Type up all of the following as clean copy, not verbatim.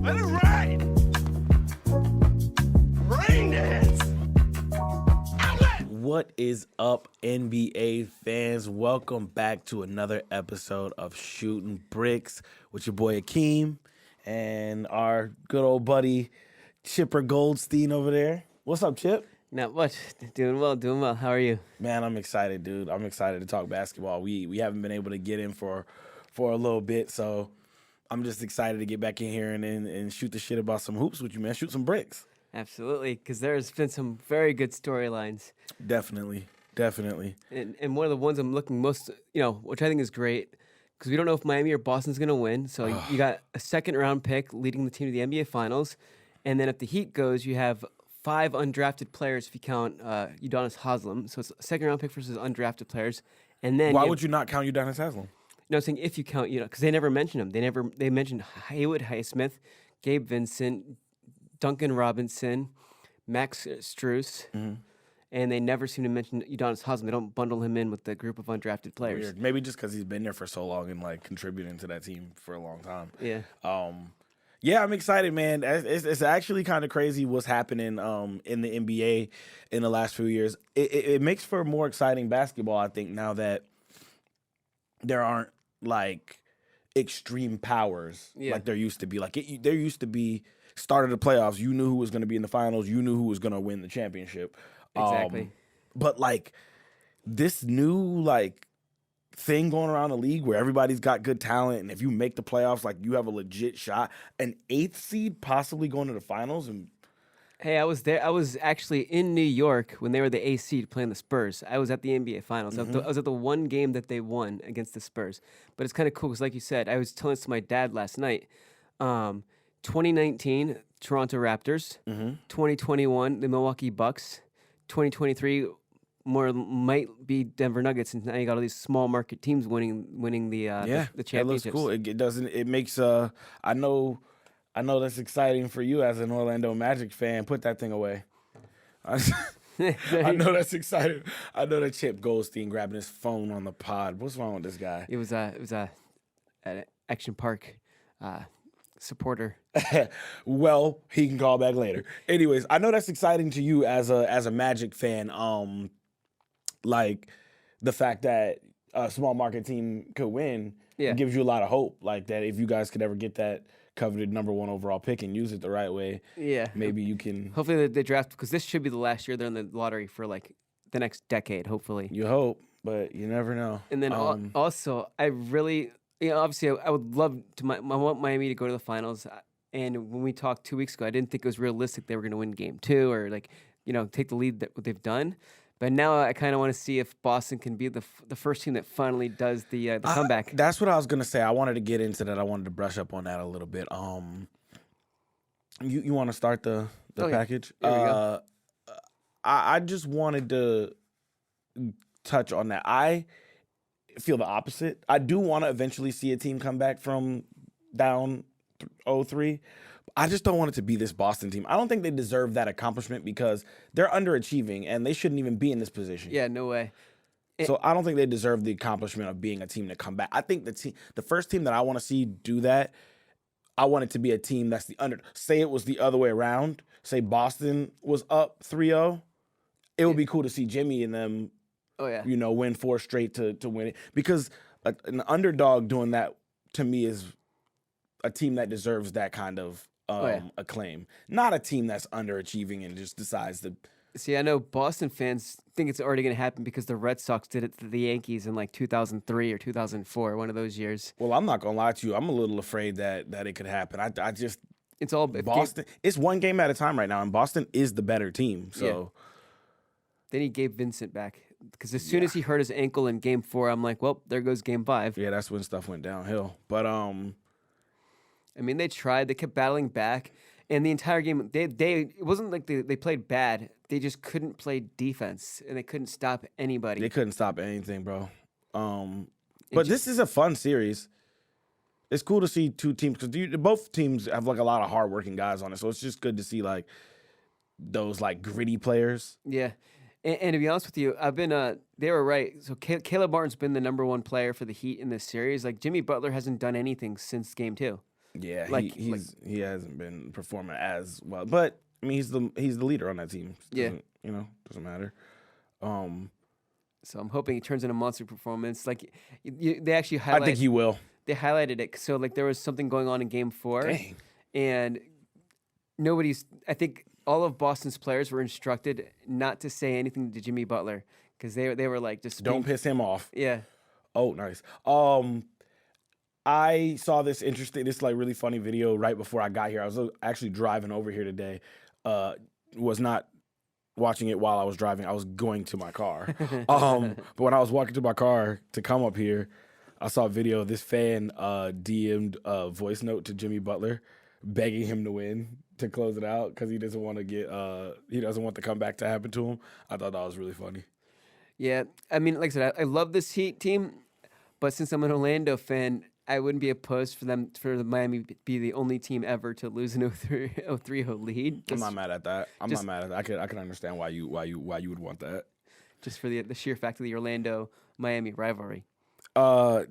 Let it rain! Rain dance! Outlet! What is up, NBA fans? Welcome back to another episode of Shooting Bricks with your boy Akeem and our good old buddy Chipper Goldstein over there. What's up, Chip? Not much. Doing well. How are you? Man, I'm excited, dude. I'm excited to talk basketball. We haven't been able to get in for a little bit, so I'm just excited to get back in here and shoot the shit about some hoops with you, man. Shoot some bricks. Absolutely, because there's been some very good storylines. Definitely. And one of the ones I'm looking most, which I think is great, because we don't know if Miami or Boston's going to win. So you got a second-round pick leading the team to the NBA Finals. And then if the Heat goes, you have 5 undrafted players if you count Udonis Haslem. So it's a second-round pick versus undrafted players. And then Why would you not count Udonis Haslem? No, I'm saying if you count, because they never mentioned him. They mentioned Haywood Highsmith, Gabe Vincent, Duncan Robinson, Max Strus, and they never seem to mention Udonis Haslem. They don't bundle him in with the group of undrafted players. Weird. Maybe just because he's been there for so long and like contributing to that team for a long time. Yeah. Yeah, I'm excited, man. It's actually kind of crazy what's happening in the NBA in the last few years. It makes for more exciting basketball, I think, now that there aren't like extreme powers like there used to be. Like there used to be start of the playoffs, you knew who was going to be in the finals, you knew who was going to win the championship. Exactly. But like this new like thing going around the league where everybody's got good talent, and if you make the playoffs, like you have a legit shot. An 8th seed possibly going to the finals. And Hey, I was there. I was actually in New York when they were the 8th seed playing the Spurs. I was at the NBA Finals. I was at the one game that they won against the Spurs. But it's kind of cool because, like you said, I was telling this to my dad last night. 2019, Toronto Raptors. 2021, the Milwaukee Bucks. 2023, might be Denver Nuggets, and now you got all these small market teams winning the championships. That looks cool. It doesn't. It makes. I know that's exciting for you as an Orlando Magic fan. Put that thing away. I know that's exciting. I know that Chip Goldstein grabbing his phone on the pod. What's wrong with this guy? It was an Action Park supporter. Well, he can call back later. Anyways, I know that's exciting to you as a Magic fan. Like the fact that a small market team could win gives you a lot of hope. Like that, if you guys could ever get that coveted number 1 overall pick and use it the right way, maybe you can. Hopefully they draft, because this should be the last year they're in the lottery for like the next decade. Hopefully, you hope, but you never know. And then also, I really, obviously, I would love to. I want Miami to go to the finals. And when we talked 2 weeks ago, I didn't think it was realistic they were going to win Game 2 or take the lead that what they've done. But now I kind of want to see if Boston can be the first team that finally does the comeback. That's what I was gonna say. I wanted to get into that. I wanted to brush up on that a little bit. You want to start the package? Here we go. I just wanted to touch on that. I feel the opposite. I do want to eventually see a team come back from down 0-3. I just don't want it to be this Boston team. I don't think they deserve that accomplishment because they're underachieving and they shouldn't even be in this position. Yeah, no way. So I don't think they deserve the accomplishment of being a team to come back. I think the first team that I want to see do that, I want it to be a team that's the under. Say it was the other way around. Say Boston was up 3-0. It would be cool to see Jimmy and them, win 4 straight to win it. Because an underdog doing that, to me, is a team that deserves that kind of acclaim. Not a team that's underachieving and just decides to. See, I know Boston fans think it's already going to happen because the Red Sox did it to the Yankees in like 2003 or 2004, one of those years. Well, I'm not going to lie to you. I'm a little afraid that it could happen. I just. It's all Boston. It's one game at a time right now, and Boston is the better team. So. They need Gabe Vincent back because as soon as he hurt his ankle in Game 4, I'm like, well, there goes Game 5. Yeah, that's when stuff went downhill. But I mean, they tried. They kept battling back, and the entire game, it wasn't like they played bad. They just couldn't play defense, and they couldn't stop anybody. They couldn't stop anything, bro. But this is a fun series. It's cool to see two teams because both teams have like a lot of hardworking guys on it, so it's just good to see like those like gritty players. Yeah. And to be honest with you, they were right. So Caleb Martin's been the number 1 player for the Heat in this series. Like Jimmy Butler hasn't done anything since Game 2. Yeah, Like- he hasn't been performing as well, but I mean he's the leader on that team. Yeah. Doesn't matter. So I'm hoping he turns in a monster performance. Like they actually I think he will. they highlighted it. So like there was something going on in Game 4, Dang. and I think all of Boston's players were instructed not to say anything to Jimmy Butler because they were like just Don't piss him off. Yeah. Oh, nice. I saw this like really funny video right before I got here. I was actually driving over here today. Was not watching it while I was driving. I was going to my car. But when I was walking to my car to come up here, I saw a video of this fan DM'd a voice note to Jimmy Butler begging him to win to close it out because he doesn't want the comeback to happen to him. I thought that was really funny. Yeah. I mean, like I said, I love this Heat team, but since I'm an Orlando fan, I wouldn't be opposed for the Miami be the only team ever to lose an 0-3 lead. I'm not mad at that. I'm not mad at that. I can understand why you would want that. Just for the sheer fact of the Orlando Miami rivalry.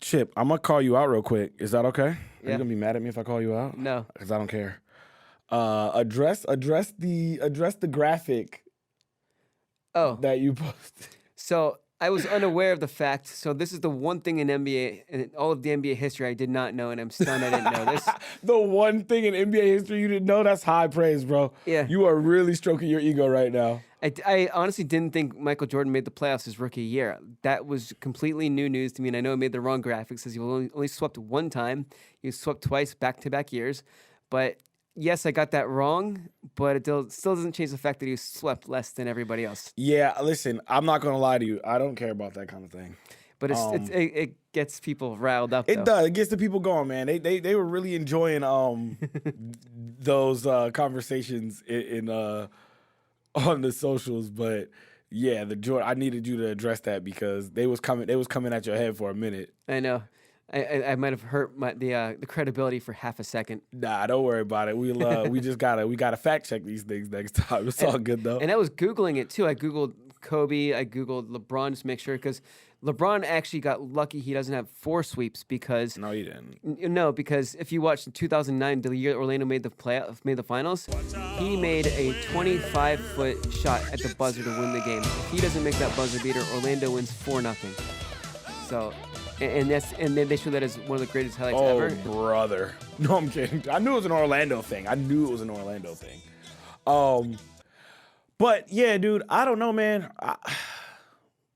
Chip, I'm gonna call you out real quick. Is that okay? Are Yeah. you gonna be mad at me if I call you out? No. Because I don't care. Address the graphic Oh, that you posted. so I was unaware of the fact. So this is the one thing in NBA, in all of the NBA history, I did not know, and I'm stunned I didn't know this. The one thing in NBA history you didn't know, that's high praise, bro. Yeah. You are really stroking your ego right now. I honestly didn't think Michael Jordan made the playoffs his rookie year. That was completely new news to me, and I know I made the wrong graphics because he only swept one time. He was swept twice back-to-back years. But yes, I got that wrong, but it still doesn't change the fact that he was swept less than everybody else. Yeah, listen, I'm not gonna lie to you. I don't care about that kind of thing. But it gets people riled up. It though. does. It gets the people going, man. They were really enjoying those conversations in on the socials. But yeah, I needed you to address that because they was coming at your head for a minute. I know. I might have hurt the credibility for half a second. Nah, don't worry about it. We gotta fact check these things next time. It's all good though. And I was Googling it too. I Googled Kobe. I Googled LeBron just to make sure because LeBron actually got lucky he doesn't have 4 sweeps because No, you didn't. No, because if you watch 2009, the year Orlando made the finals, he made a 25-foot shot at the buzzer to win the game. If he doesn't make that buzzer beater, Orlando wins 4-0. So, and then they show that as one of the greatest highlights ever. Oh, brother. No, I'm kidding. I knew it was an Orlando thing. But yeah, dude, I don't know, man.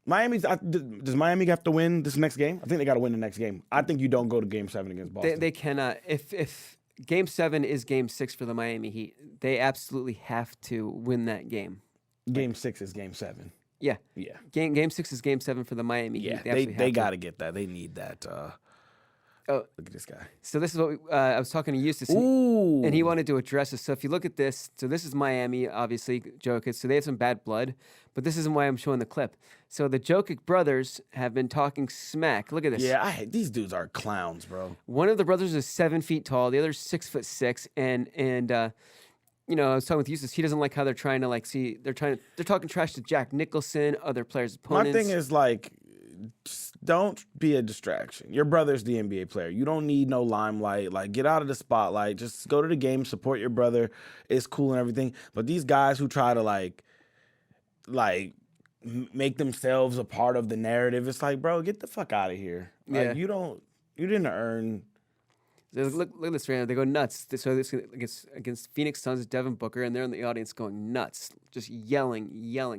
Does Miami have to win this next game? I think they got to win the next game. I think you don't go to Game 7 against Boston. They cannot. If Game 7 is Game 6 for the Miami Heat, they absolutely have to win that game. Game 6 is Game 7. Yeah. Yeah. Game 6 is Game 7 for the Miami Yeah, Heat. they got to get that. They need that. Oh, look at this guy. So this is what I was talking to Eustace, Ooh. and he wanted to address this. So if you look at this, so this is Miami, obviously, Jokic. So they have some bad blood, but this isn't why I'm showing the clip. So the Jokic brothers have been talking smack. Look at this. Yeah, these dudes are clowns, bro. One of the brothers is 7 feet tall. The other's 6'6", and I was talking with Eustace. He doesn't like how they're trying to they're talking trash to Jack Nicholson, other players' opponents. My thing is just don't be a distraction. Your brother's the NBA player. You don't need no limelight. Like, get out of the spotlight. Just go to the game, support your brother. It's cool and everything. But these guys who try to like make themselves a part of the narrative, it's like, bro, get the fuck out of here. Like, Yeah. you didn't earn. Look at this right now. They go nuts. So this against Phoenix Suns, Devin Booker, and they're in the audience going nuts, just yelling.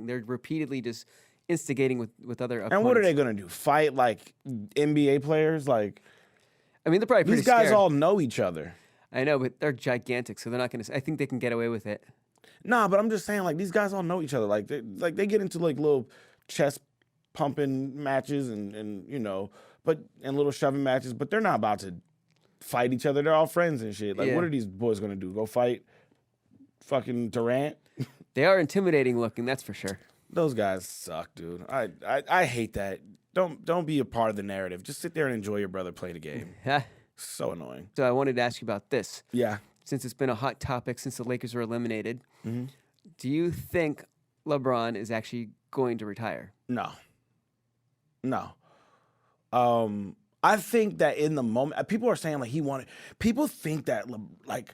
They're repeatedly just instigating with other opponents. And what are they gonna do? Fight like NBA players? Like, I mean, they're probably pretty these guys scared. all know each other. I know, but they're gigantic, so they're not going to. I think they can get away with it. Nah, but I'm just saying, like, these guys all know each other. Like, they get into like little chest pumping matches and little shoving matches, but they're not about to fight each other. They're all friends and shit. Like, Yeah. what are these boys gonna do? Go fight fucking Durant? They are intimidating looking, that's for sure. Those guys suck, dude. I hate that. Don't be a part of the narrative. Just sit there and enjoy your brother play the game. Yeah. So annoying. So I wanted to ask you about this. Yeah. Since it's been a hot topic since the Lakers were eliminated, Mm-hmm. do you think LeBron is actually going to retire? No. I think that in the moment, people are saying like he wanted. People think that like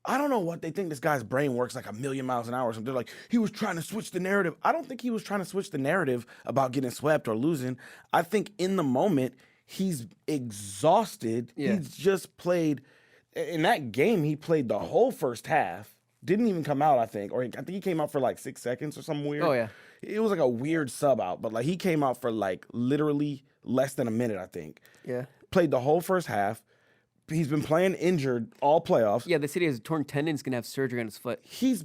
I don't know what they think. This guy's brain works like a million miles an hour or something. They're like he was trying to switch the narrative. I don't think he was trying to switch the narrative about getting swept or losing. I think in the moment he's exhausted. Yeah. He's just played in that game. He played the whole first half. Didn't even come out. I think he came out for like 6 seconds or something weird. Oh, yeah. It was like a weird sub out, but like he came out for like literally less than a minute, I think. Yeah. Played the whole first half. He's been playing injured all playoffs. Yeah, they said he has a torn tendon. He's going to have surgery on his foot. He's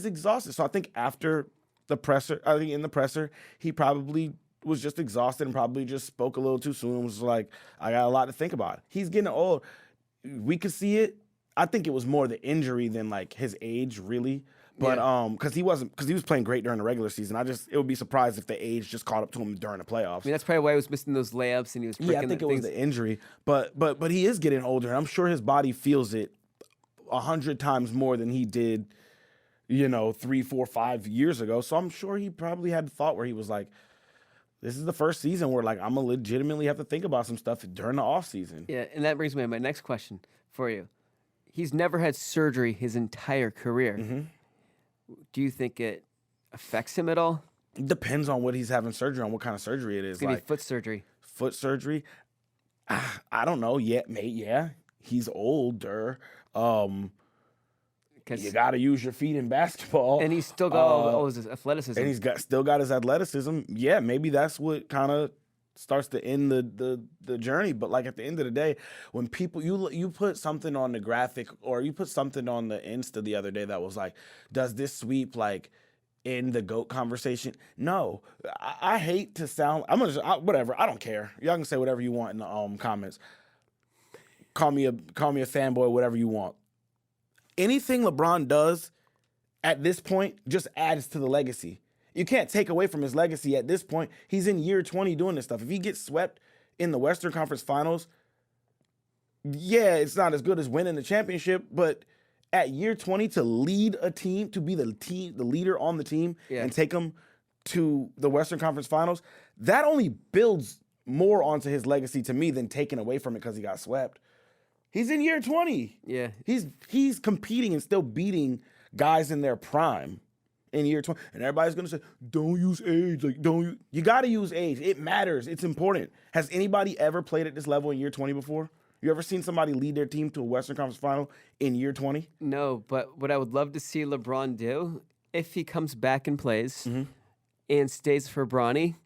exhausted. So I think after the presser, in the presser, he probably was just exhausted and probably just spoke a little too soon and was like, I got a lot to think about. He's getting old. We could see it. I think it was more the injury than like his age, really. But because he was playing great during the regular season. It would be surprised if the age just caught up to him during the playoffs. I mean, that's probably why he was missing those layups and he was breaking Yeah, I think it was the injury. But he is getting older, and I'm sure his body feels it 100 times more than he did, 3, 4, 5 years ago. So I'm sure he probably had the thought where he was like, this is the first season where like I'm gonna legitimately have to think about some stuff during the off season. Yeah, and that brings me to my next question for you. He's never had surgery his entire career. Mm-hmm. Do you think it affects him at all? It depends on what he's having surgery on, what kind of surgery it is. It's gonna be foot surgery. Foot surgery? I don't know yet, mate. Yeah, he's older. You got to use your feet in basketball, and he's still got all his athleticism. And he's still got his athleticism. Yeah, maybe that's what kind of starts to end the journey. But like at the end of the day, when people you put something on the graphic or you put something on the Insta the other day that was like, does this sweep like end the GOAT conversation? No, I hate to sound. Whatever. I don't care. Y'all can say whatever you want in the comments. Call me a fanboy, whatever you want. Anything LeBron does at this point just adds to the legacy. You can't take away from his legacy at this point. He's in year 20 doing this stuff. If he gets swept in the Western Conference Finals, yeah, it's not as good as winning the championship, but at year 20 to lead a team, to be the leader on the team and take them to the Western Conference Finals, that only builds more onto his legacy to me than taking away from it because he got swept. He's in year 20. Yeah. He's competing and still beating guys in their prime. In year 20, and everybody's gonna say, "Don't use age." Like, you got to use age. It matters. It's important. Has anybody ever played at this level in year 20 before? You ever seen somebody lead their team to a Western Conference Final in year 20? No, but what I would love to see LeBron do, if he comes back and plays and stays for Bronny,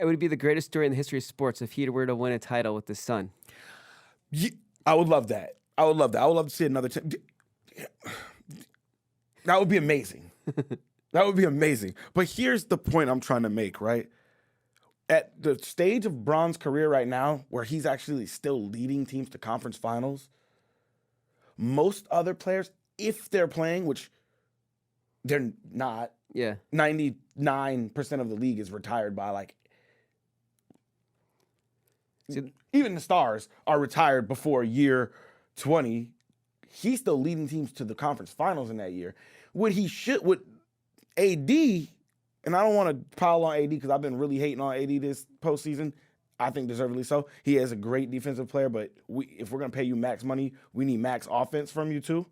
it would be the greatest story in the history of sports if he were to win a title with his son. Yeah, I would love that. I would love to see another team. That would be amazing. That would be amazing. But here's the point I'm trying to make, right? At the stage of Bron's career right now, where he's actually still leading teams to conference finals, most other players, if they're playing, which they're not, 99% of the league is retired by like, even the stars are retired before year 20. He's still leading teams to the conference finals in that year. Would AD, and I don't want to pile on AD because I've been really hating on AD this postseason. I think deservedly so. He is a great defensive player, but if we're going to pay you max money, we need max offense from you too.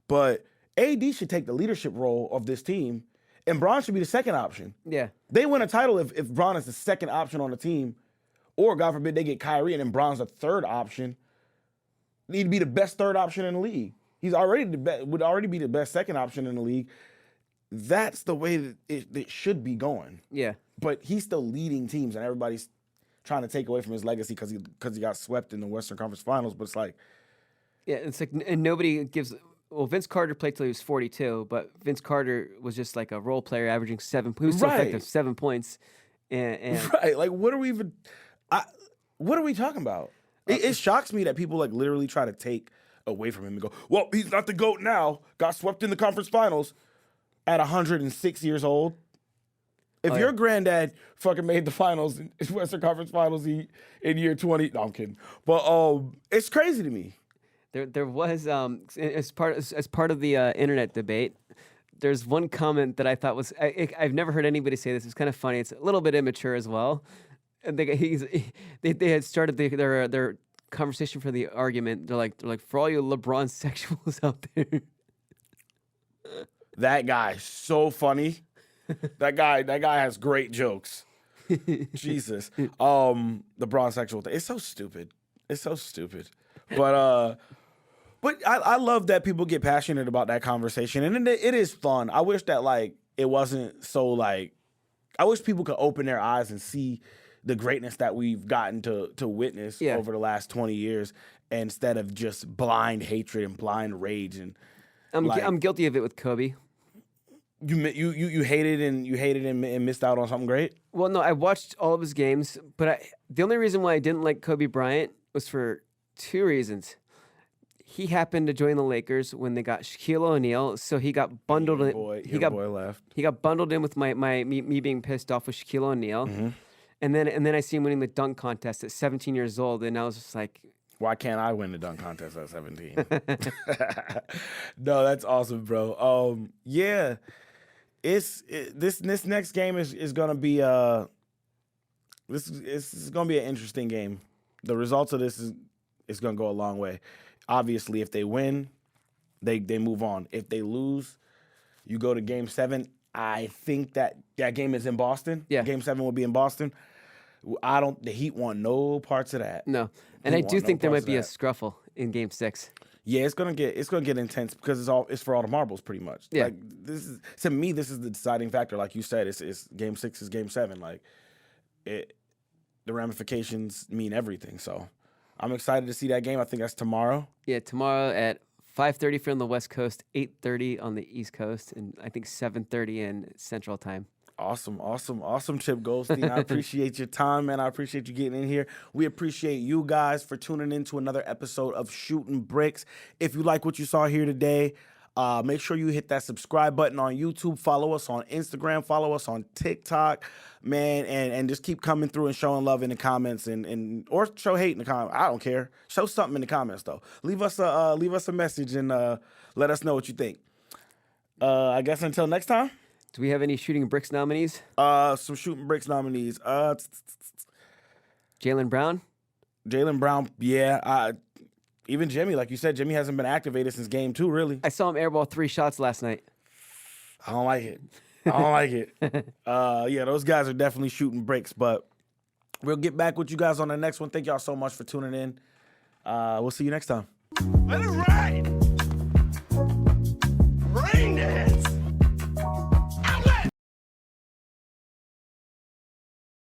But AD should take the leadership role of this team, and Bron should be the second option. Yeah. They win a title if Bron is the second option on the team, or God forbid they get Kyrie and then Bron's the third option. Need to be the best third option in the league. He's already would already be the best second option in the league. That's the way that it should be going. Yeah. But he's still leading teams, and everybody's trying to take away from his legacy because he got swept in the Western Conference Finals. But it's like, yeah, it's like, and nobody gives. Well, Vince Carter played till he was 42, but Vince Carter was just like a role player, averaging 7. He was so effective, 7 points, and right. Like, what are we even? What are we talking about? It shocks me that people like literally try to take away from him and go, well, he's not the GOAT now. Got swept in the conference finals at 106 years old. If your granddad fucking made the finals, in Western Conference Finals in year 20, no, I'm kidding. But it's crazy to me. There was as part of the internet debate, there's one comment that I thought was I've never heard anybody say this. It's kind of funny. It's a little bit immature as well. and they had started their conversation for the argument. They're like for all you LeBron sexuals out there. That guy's so funny. That guy has great jokes. Jesus. The bronze sexual thing. It's so stupid. It's so stupid. But I love that people get passionate about that conversation. And it is fun. I wish that like it wasn't so like I wish people could open their eyes and see the greatness that we've gotten to witness over the last 20 years instead of just blind hatred and blind rage. And I'm guilty of it with Kobe. You hated and missed out on something great? Well, no, I watched all of his games, but the only reason why I didn't like Kobe Bryant was for two reasons. He happened to join the Lakers when they got Shaquille O'Neal, so he got bundled in. Your boy left. He got bundled in with me being pissed off with Shaquille O'Neal, and then I see him winning the dunk contest at 17 years old, and I was just like, why can't I win the dunk contest at 17? No, that's awesome, bro. Yeah. This next game is gonna be this is gonna be an interesting game. The results of this is gonna go a long way. Obviously, if they win, they move on. If they lose, you go to Game 7. I think that game is in Boston. Yeah, Game 7 will be in Boston. The Heat want no parts of that. No, and I do think there might be a scruffle in Game 6. Yeah, it's gonna get intense because it's for all the marbles pretty much. Yeah. Like this is the deciding factor. Like you said, it's Game 6 is Game 7. Like the ramifications mean everything. So I'm excited to see that game. I think that's tomorrow. Yeah, tomorrow at 5:30 from the West Coast, 8:30 on the East Coast, and I think 7:30 in Central Time. Awesome, Chip Goldstein. I appreciate your time, man. I appreciate you getting in here. We appreciate you guys for tuning in to another episode of Shooting Bricks. If you like what you saw here today, make sure you hit that subscribe button on YouTube. Follow us on Instagram. Follow us on TikTok, man, and just keep coming through and showing love in the comments or show hate in the comments. I don't care. Show something in the comments though. Leave us a message and let us know what you think. I guess until next time. Do we have any Shooting Bricks nominees? Some Shooting Bricks nominees. Jaylen Brown, yeah. Even Jimmy, like you said, Jimmy hasn't been activated since Game 2, really. I saw him airball 3 shots last night. I don't like it. Yeah, those guys are definitely shooting bricks, but we'll get back with you guys on the next one. Thank y'all so much for tuning in. We'll see you next time. Let it ride.